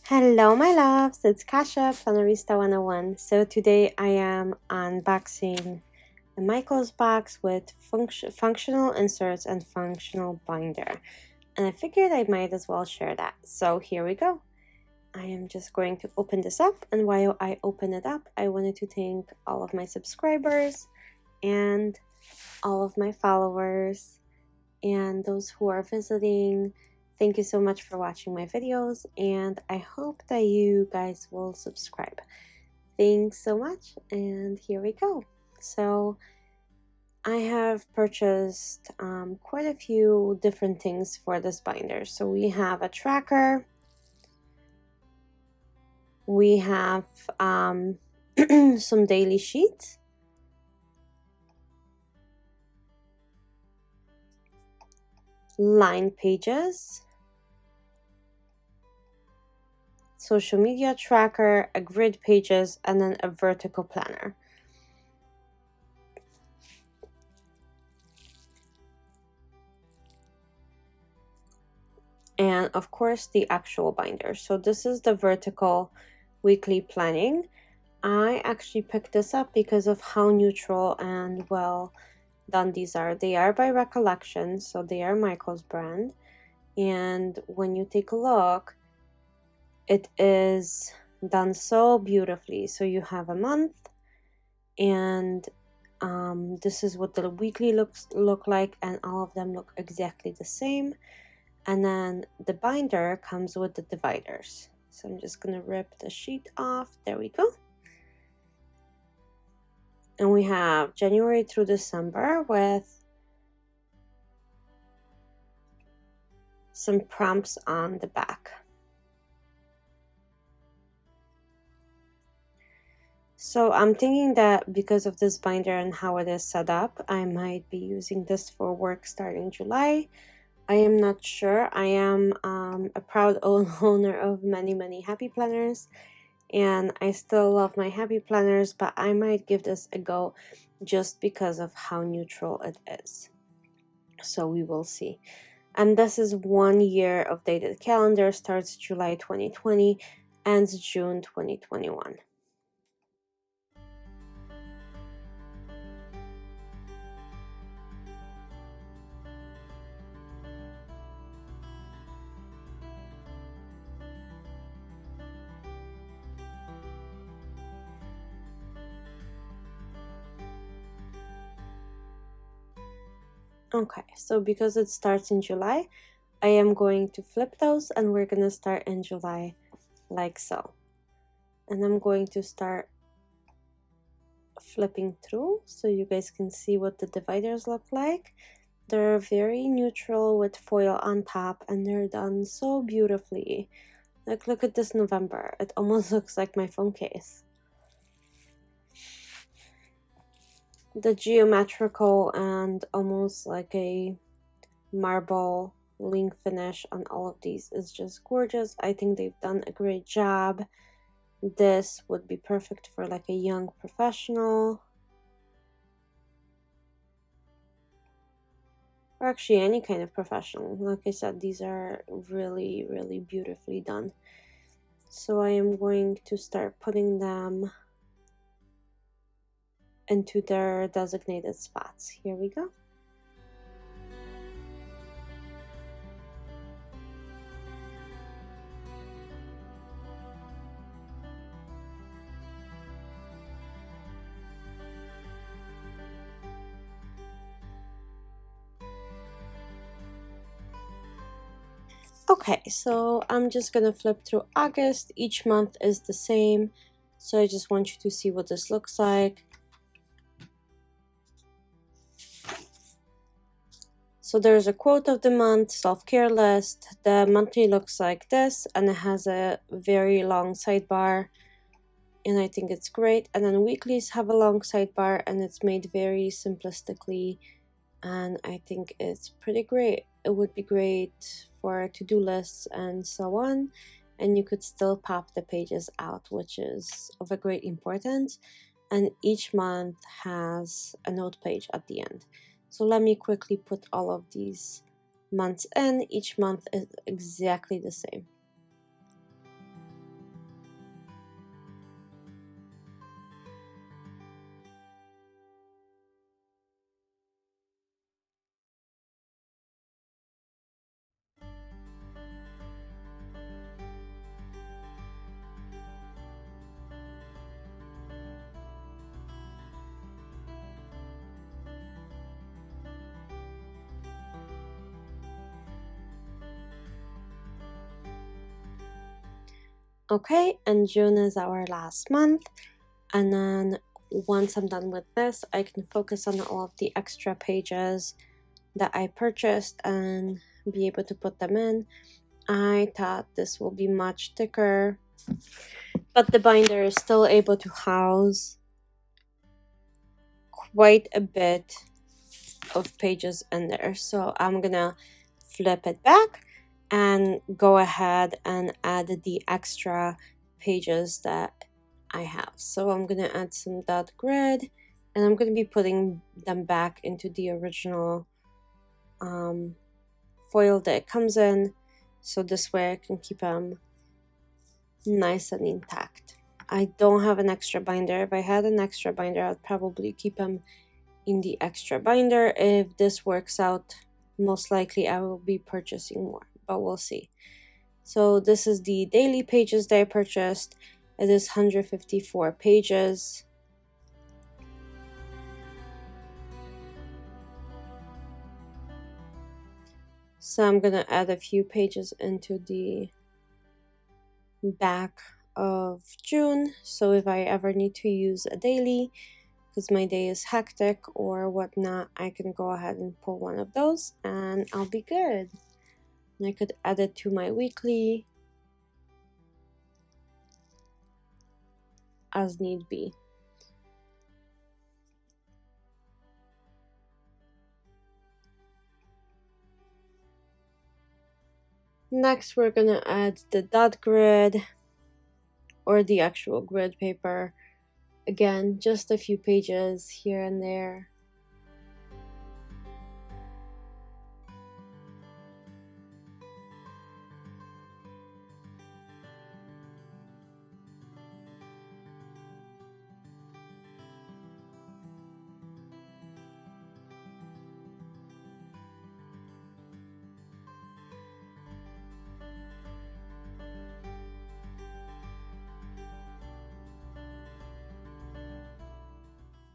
Hello my loves, it's Kasha, Planarista 101. So today I am unboxing a Michaels box with functional inserts and functional binder. And I figured I might as well share that. So here we go. I am just going to open this up, and while I open it up, I wanted to thank all of my subscribers and all of my followers and those who are visiting. Thank you so much for watching my videos, and I hope that you guys will subscribe. Thanks so much, and here we go. So I have purchased quite a few different things for this binder. So we have a tracker, we have some daily sheets, line pages, social media tracker, a grid pages, and then a vertical planner. And of course the actual binder. So this is the vertical weekly planning. I actually picked this up because of how neutral and well done these are. They are by Recollections, so they are Michael's brand. And when you take a look, it is done so beautifully. So you have a month, and this is what the weekly look like, and all of them look exactly the same. And then the binder comes with the dividers. So I'm just gonna rip the sheet off. There we go. And we have January through December with some prompts on the back. So I'm thinking that because of this binder and how it is set up, I might be using this for work starting July. I am not sure. I am a proud owner of many happy planners, and I still love my happy planners, but I might give this a go just because of how neutral it is. So we will see. And this is 1 year of dated calendar, starts July 2020, ends June 2021. Okay, so because it starts in July, I am going to flip those, and we're gonna start in July like so. And I'm going to start flipping through so you guys can see what the dividers look like. They're very neutral with foil on top, and they're done so beautifully. Like, look at this November. It almost looks like my phone case. The geometrical and almost like a marble link finish on all of these is just gorgeous. I think they've done a great job. This would be perfect for like a young professional, or actually any kind of professional. Like I said, these are really beautifully done. So I am going to start putting them into their designated spots. Here we go. Okay, so I'm just gonna flip through August. Each month is the same, so I just want you to see what this looks like. So there's a quote of the month, self-care list. The monthly looks like this, and it has a very long sidebar, and I think it's great. And then weeklies have a long sidebar, and it's made very simplistically, and I think it's pretty great. It would be great for to-do lists and so on, and you could still pop the pages out, which is of a great importance. And each month has a note page at the end. So let me quickly put all of these months in. Each month is exactly the same. Okay, and June is our last month, and then once I'm done with this, I can focus on all of the extra pages that I purchased and be able to put them in. I thought this will be much thicker, but the binder is still able to house quite a bit of pages in there. So I'm gonna flip it back and go ahead and add the extra pages that I have. So I'm gonna add some dot grid, and I'm gonna be putting them back into the original foil that it comes in, so this way I can keep them nice and intact. I don't have an extra binder. If I had an extra binder, I'd probably keep them in the extra binder. If this works out, most likely I will be purchasing more, but we'll see. So this is the daily pages that I purchased. It is 154 pages. So I'm gonna add a few pages into the back of June, so if I ever need to use a daily because my day is hectic or whatnot, I can go ahead and pull one of those and I'll be good. And I could add it to my weekly as need be. Next, we're gonna add the dot grid or the actual grid paper. Again, just a few pages here and there.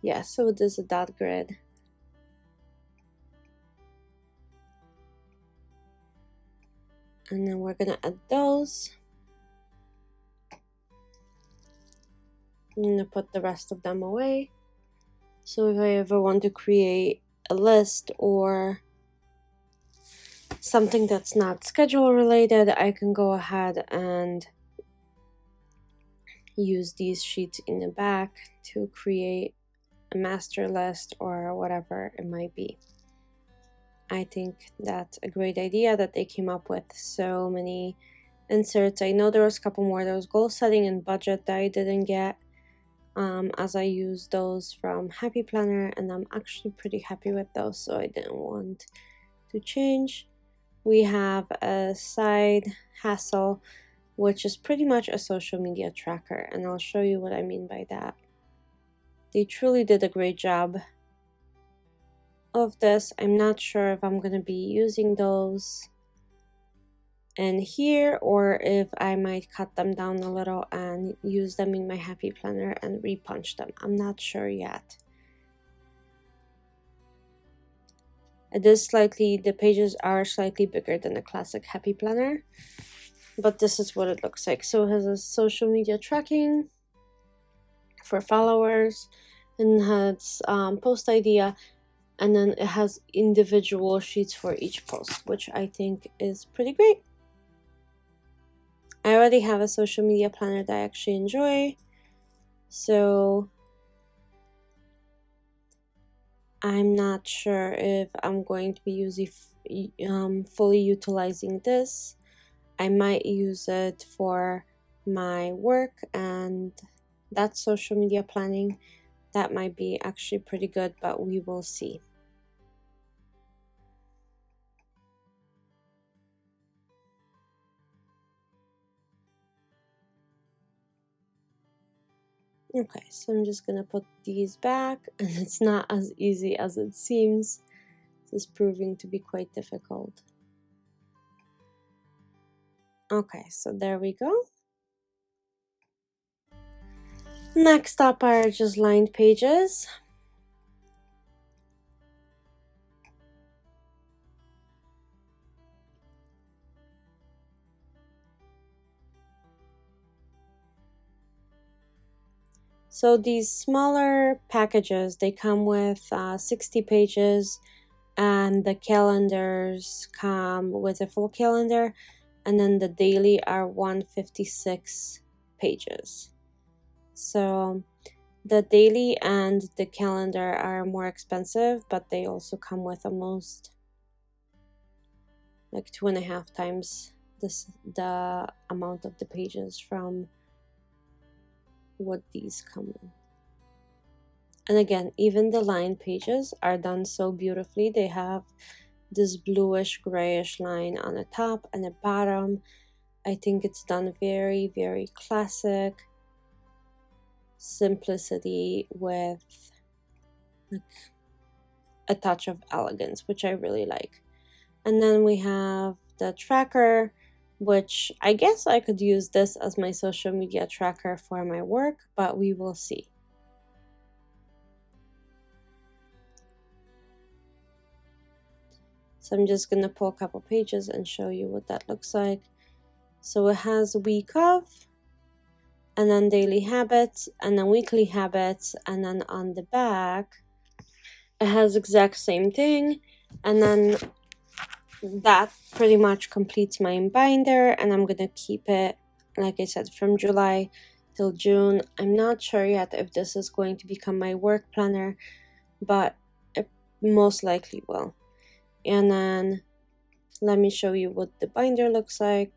Yeah, so this is a dot grid. And then we're gonna add those. I'm gonna put the rest of them away. So if I ever want to create a list or something that's not schedule related, I can go ahead and use these sheets in the back to create a master list or whatever it might be. I think that's a great idea that they came up with so many inserts. I know there was a couple more. There was goal setting and budget that I didn't get as I used those from Happy Planner, and I'm actually pretty happy with those, so I didn't want to change. We have a side hustle, which is pretty much a social media tracker, and I'll show you what I mean by that. They truly did a great job of this. I'm not sure if I'm going to be using those in here or if I might cut them down a little and use them in my Happy Planner and repunch them. I'm not sure yet. It is slightly, the pages are slightly bigger than a classic Happy Planner, but this is what it looks like. So it has a social media tracking for followers, and has post idea, and then it has individual sheets for each post, which I think is pretty great. I already have a social media planner that I actually enjoy, so I'm not sure if I'm going to be using fully utilizing this. I might use it for my work, and that's social media planning. That might be actually pretty good, but we will see. Okay, so I'm just gonna put these back, and it's not as easy as it seems. This is proving to be quite difficult. Okay, so there we go. Next up are just lined pages. So these smaller packages, they come with 60 pages, and the calendars come with a full calendar, and then the daily are 156 pages. So the daily and the calendar are more expensive, but they also come with almost like 2.5 times the amount of the pages from what these come in. And again, even the line pages are done so beautifully. They have this bluish grayish line on the top and the bottom. I think it's done very, very classic simplicity with like a touch of elegance, which I really like. And then we have the tracker, which I guess I could use this as my social media tracker for my work, but we will see. So I'm just going to pull a couple pages and show you what that looks like. So it has week of, and then daily habits, and then weekly habits, and then on the back it has exact same thing, and then that pretty much completes my binder, and I'm gonna keep it, like I said, from July till June. I'm not sure yet if this is going to become my work planner, but it most likely will. And then let me show you what the binder looks like.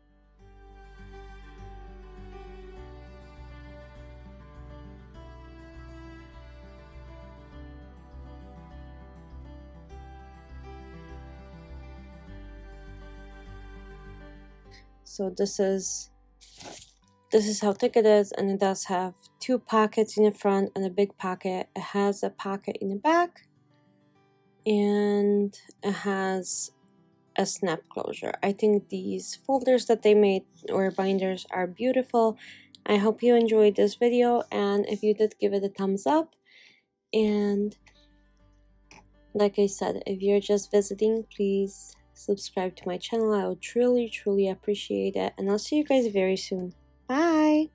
So this is how thick it is, and it does have 2 pockets in the front and a big pocket. It has a pocket in the back, and it has a snap closure. I think these folders that they made, or binders, are beautiful. I hope you enjoyed this video, and if you did, give it a thumbs up. And like I said, if you're just visiting, please subscribe to my channel. I would truly appreciate it, and I'll see you guys very soon. Bye.